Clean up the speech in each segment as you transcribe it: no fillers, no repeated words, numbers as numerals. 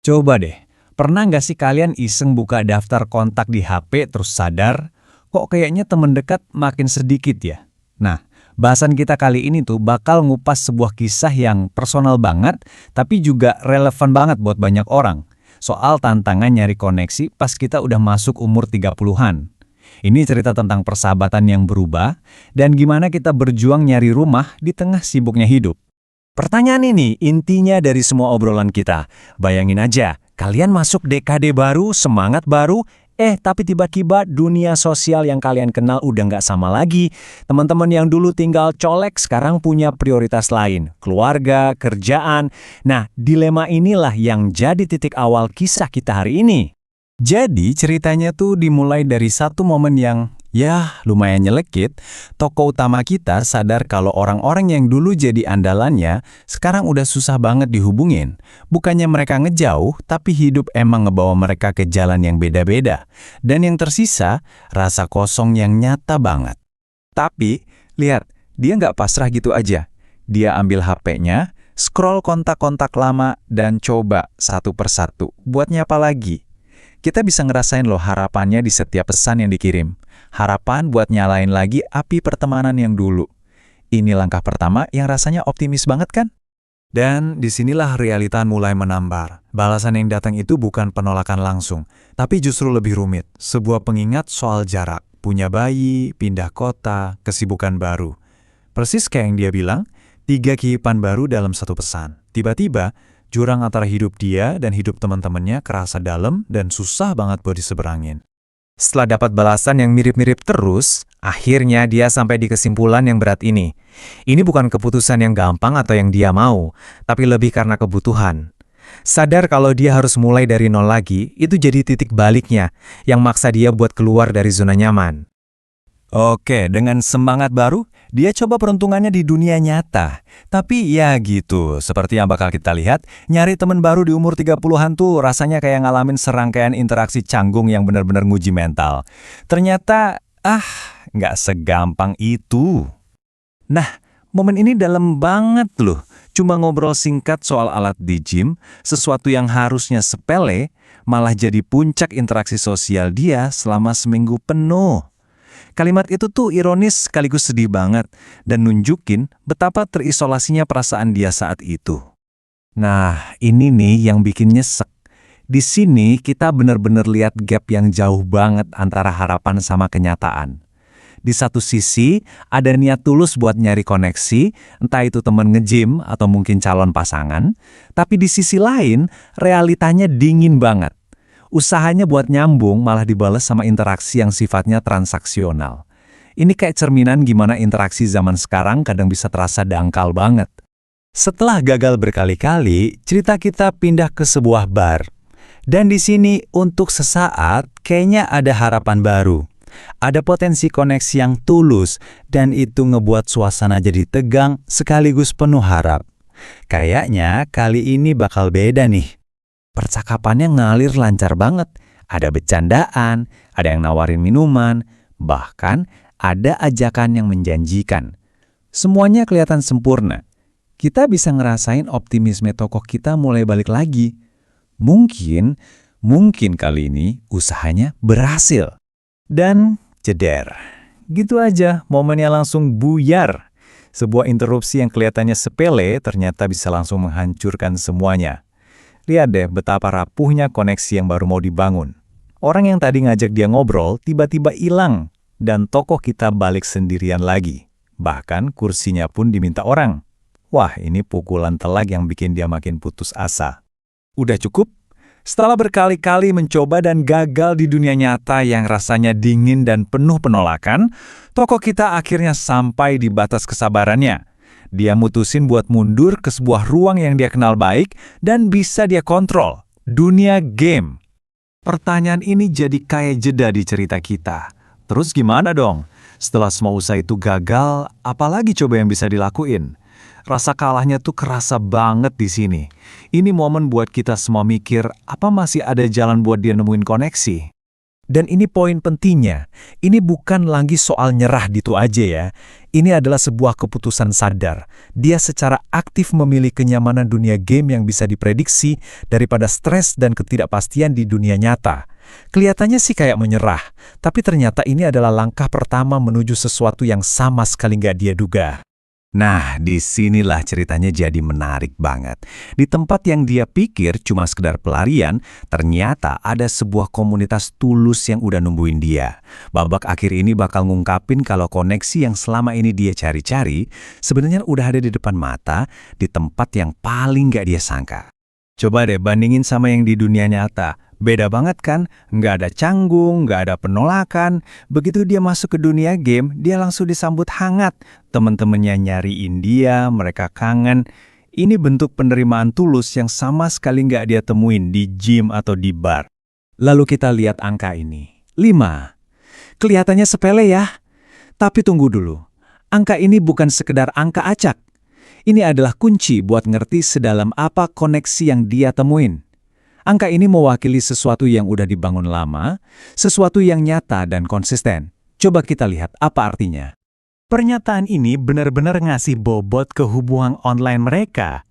Coba deh, pernah nggak sih kalian iseng buka daftar kontak di HP terus sadar, kok kayaknya temen dekat makin sedikit ya? Nah, bahasan kita kali ini tuh bakal ngupas sebuah kisah yang personal banget, tapi juga relevan banget buat banyak orang. Soal tantangan nyari koneksi pas kita udah masuk umur 30-an. Ini cerita tentang persahabatan yang berubah, dan gimana kita berjuang nyari rumah di tengah sibuknya hidup. Pertanyaan ini intinya dari semua obrolan kita. Bayangin aja, kalian masuk dekade baru, semangat baru, tapi tiba-tiba dunia sosial yang kalian kenal udah nggak sama lagi. Teman-teman yang dulu tinggal colek sekarang punya prioritas lain, keluarga, kerjaan. Nah, dilema inilah yang jadi titik awal kisah kita hari ini. Jadi ceritanya tuh dimulai dari satu momen yang lumayan nyelekit. Tokoh utama kita sadar kalau orang-orang yang dulu jadi andalannya sekarang udah susah banget dihubungin. Bukannya mereka ngejauh, tapi hidup emang ngebawa mereka ke jalan yang beda-beda. Dan yang tersisa, rasa kosong yang nyata banget. Tapi, lihat, dia nggak pasrah gitu aja. Dia ambil HP-nya, scroll kontak-kontak lama, dan coba satu persatu buat nyapa lagi. Kita bisa ngerasain loh harapannya di setiap pesan yang dikirim. Harapan buat nyalain lagi api pertemanan yang dulu. Ini langkah pertama yang rasanya optimis banget kan? Dan disinilah realita mulai menambar. Balasan yang datang itu bukan penolakan langsung, tapi justru lebih rumit. Sebuah pengingat soal jarak, punya bayi, pindah kota, kesibukan baru. Persis kayak yang dia bilang, 3 kehidupan baru dalam satu pesan. Tiba-tiba, jurang antara hidup dia dan hidup teman-temannya kerasa dalam dan susah banget buat diseberangin. Setelah dapat balasan yang mirip-mirip terus, akhirnya dia sampai di kesimpulan yang berat ini. Ini bukan keputusan yang gampang atau yang dia mau, tapi lebih karena kebutuhan. Sadar kalau dia harus mulai dari nol lagi, itu jadi titik baliknya yang maksa dia buat keluar dari zona nyaman. Oke, dengan semangat baru, dia coba peruntungannya di dunia nyata. Tapi ya gitu, seperti yang bakal kita lihat, nyari temen baru di umur 30-an tuh rasanya kayak ngalamin serangkaian interaksi canggung yang benar-benar nguji mental. Ternyata, nggak segampang itu. Nah, momen ini dalam banget loh. Cuma ngobrol singkat soal alat di gym, sesuatu yang harusnya sepele, malah jadi puncak interaksi sosial dia selama seminggu penuh. Kalimat itu tuh ironis sekaligus sedih banget dan nunjukin betapa terisolasinya perasaan dia saat itu. Nah, ini nih yang bikin nyesek. Di sini kita benar-benar lihat gap yang jauh banget antara harapan sama kenyataan. Di satu sisi, ada niat tulus buat nyari koneksi, entah itu temen nge-gym atau mungkin calon pasangan, tapi di sisi lain, realitanya dingin banget. Usahanya buat nyambung malah dibalas sama interaksi yang sifatnya transaksional. Ini kayak cerminan gimana interaksi zaman sekarang kadang bisa terasa dangkal banget. Setelah gagal berkali-kali, cerita kita pindah ke sebuah bar. Dan di sini untuk sesaat kayaknya ada harapan baru. Ada potensi koneksi yang tulus dan itu ngebuat suasana jadi tegang sekaligus penuh harap. Kayaknya kali ini bakal beda nih. Percakapannya ngalir lancar banget. Ada bercandaan, ada yang nawarin minuman, bahkan ada ajakan yang menjanjikan. Semuanya kelihatan sempurna. Kita bisa ngerasain optimisme tokoh kita mulai balik lagi. Mungkin kali ini usahanya berhasil. Dan jeder. Gitu aja, momennya langsung buyar. Sebuah interupsi yang kelihatannya sepele ternyata bisa langsung menghancurkan semuanya. Lihat deh betapa rapuhnya koneksi yang baru mau dibangun. Orang yang tadi ngajak dia ngobrol tiba-tiba hilang dan tokoh kita balik sendirian lagi. Bahkan kursinya pun diminta orang. Wah, ini pukulan telak yang bikin dia makin putus asa. Udah cukup? Setelah berkali-kali mencoba dan gagal di dunia nyata yang rasanya dingin dan penuh penolakan, tokoh kita akhirnya sampai di batas kesabarannya. Dia mutusin buat mundur ke sebuah ruang yang dia kenal baik dan bisa dia kontrol, dunia game. Pertanyaan ini jadi kayak jeda di cerita kita. Terus gimana dong? Setelah semua usaha itu gagal, apalagi coba yang bisa dilakuin? Rasa kalahnya tuh kerasa banget di sini. Ini momen buat kita semua mikir, apa masih ada jalan buat dia nemuin koneksi? Dan ini poin pentingnya, ini bukan lagi soal nyerah gitu aja ya. Ini adalah sebuah keputusan sadar. Dia secara aktif memilih kenyamanan dunia game yang bisa diprediksi daripada stres dan ketidakpastian di dunia nyata. Kelihatannya sih kayak menyerah, tapi ternyata ini adalah langkah pertama menuju sesuatu yang sama sekali nggak dia duga. Nah, disinilah ceritanya jadi menarik banget. Di tempat yang dia pikir cuma sekedar pelarian, ternyata ada sebuah komunitas tulus yang udah nungguin dia. Babak akhir ini bakal ngungkapin kalau koneksi yang selama ini dia cari-cari, sebenarnya udah ada di depan mata, di tempat yang paling nggak dia sangka. Coba deh bandingin sama yang di dunia nyata. Beda banget kan? Nggak ada canggung, nggak ada penolakan. Begitu dia masuk ke dunia game, dia langsung disambut hangat. Temen-temennya nyariin dia, mereka kangen. Ini bentuk penerimaan tulus yang sama sekali nggak dia temuin di gym atau di bar. Lalu kita lihat angka ini. 5. Kelihatannya sepele ya? Tapi tunggu dulu. Angka ini bukan sekedar angka acak. Ini adalah kunci buat ngerti sedalam apa koneksi yang dia temuin. Angka ini mewakili sesuatu yang udah dibangun lama, sesuatu yang nyata dan konsisten. Coba kita lihat apa artinya. Pernyataan ini benar-benar ngasih bobot ke hubungan online mereka.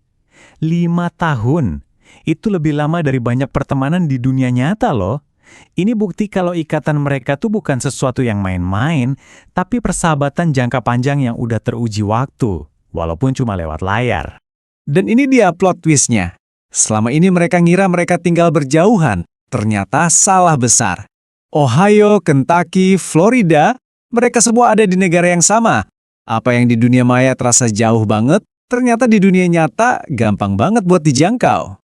5 tahun. Itu lebih lama dari banyak pertemanan di dunia nyata loh. Ini bukti kalau ikatan mereka tuh bukan sesuatu yang main-main, tapi persahabatan jangka panjang yang udah teruji waktu, walaupun cuma lewat layar. Dan ini dia plot twist-nya. Selama ini mereka ngira mereka tinggal berjauhan, ternyata salah besar. Ohio, Kentucky, Florida, mereka semua ada di negara yang sama. Apa yang di dunia maya terasa jauh banget, ternyata di dunia nyata gampang banget buat dijangkau.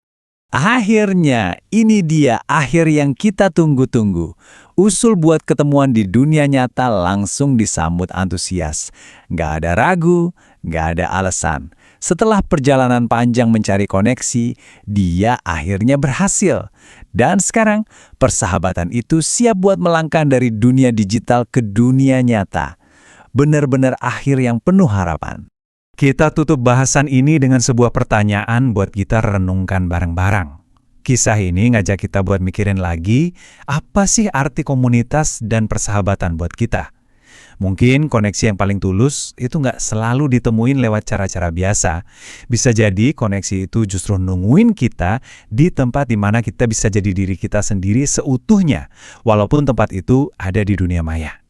Akhirnya, ini dia akhir yang kita tunggu-tunggu. Usul buat ketemuan di dunia nyata langsung disambut antusias. Nggak ada ragu, nggak ada alasan. Setelah perjalanan panjang mencari koneksi, dia akhirnya berhasil. Dan sekarang, persahabatan itu siap buat melangkah dari dunia digital ke dunia nyata. Benar-benar akhir yang penuh harapan. Kita tutup bahasan ini dengan sebuah pertanyaan buat kita renungkan bareng-bareng. Kisah ini ngajak kita buat mikirin lagi, apa sih arti komunitas dan persahabatan buat kita? Mungkin koneksi yang paling tulus itu nggak selalu ditemuin lewat cara-cara biasa. Bisa jadi koneksi itu justru nungguin kita di tempat di mana kita bisa jadi diri kita sendiri seutuhnya, walaupun tempat itu ada di dunia maya.